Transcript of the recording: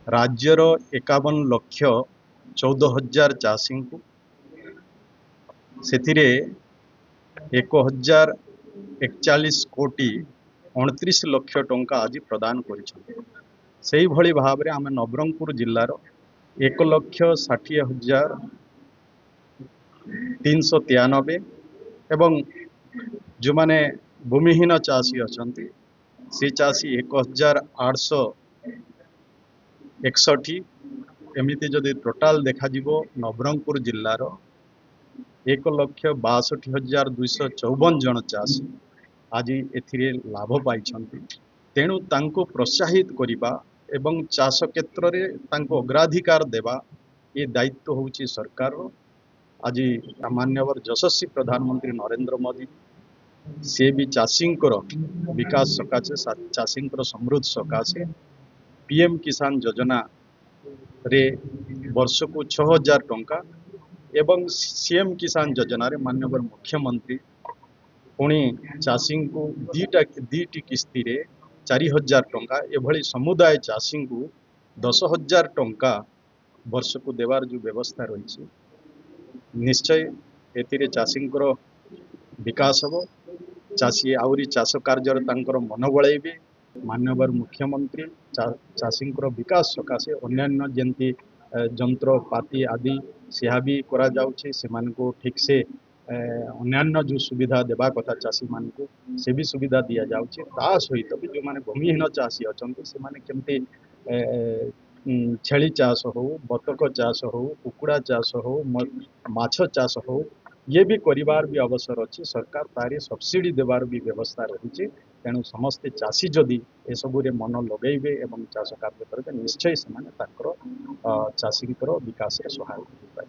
राज्यर 51,14,000 चाषी को से 1,041 कोटी 29 लक्ष टंका आज प्रदान कर भाव में आम नवरंगपुर जिलार 1,60,393 एवं जो माने भूमिहीन चाषी अच्छा से चाषी 1,861 एमती जदि टोटाल देखा नवरंगपुर जिलार 1,62,254 जन चाषी आज ए लाभ पाई तेणु तांको प्रोत्साहित करिबा एवं चाष क्षेत्र में तांको अग्राधिकार देवा ये दायित्व होची सरकार। आज माननीय यशस्वी प्रधानमंत्री नरेंद्र मोदी से भी चाषी विकास सकाशे चाषी समृद्धि सकाशे पीएम किसान योजना रे वर्ष को 6,000 टंका एवं सीएम किसान योजना रे माननीय मुख्यमंत्री पुणी चाषी को दीटी किस्ती रे 4,000 टंका एभली समुदाय चाषी को 10,000 टंका वर्ष को देवार जो व्यवस्था रही निश्चय ए चाषी विकास हम चाषी आउरी चाष कार्य मन बड़े माननीय मुख्यमंत्री चाषी विकास सकाशे अन्यान्य जमी जंत्रपाति आदि सिया भी करा जाउछि सेमानको ठीक से अन्यान्य जो सुविधा देवा कथा चाषी मान को से भी सुविधा दि जाउछि ता सहित भी जो माने भूमिहीन चाषी अछंती से माने केमती छेली चाष हो बतक चाष हो कुकुड़ा चाष हो माछ चाष हो ये भी करिवार भी अवसर अच्छी सरकार तारी सब्सिडी देवार भी व्यवस्था रही तेणु समस्ते चाषी जदि ए सबु रे मन लगेबे एवं चाष कार्य करेंगे निश्चय से चाषी विकास सहायक।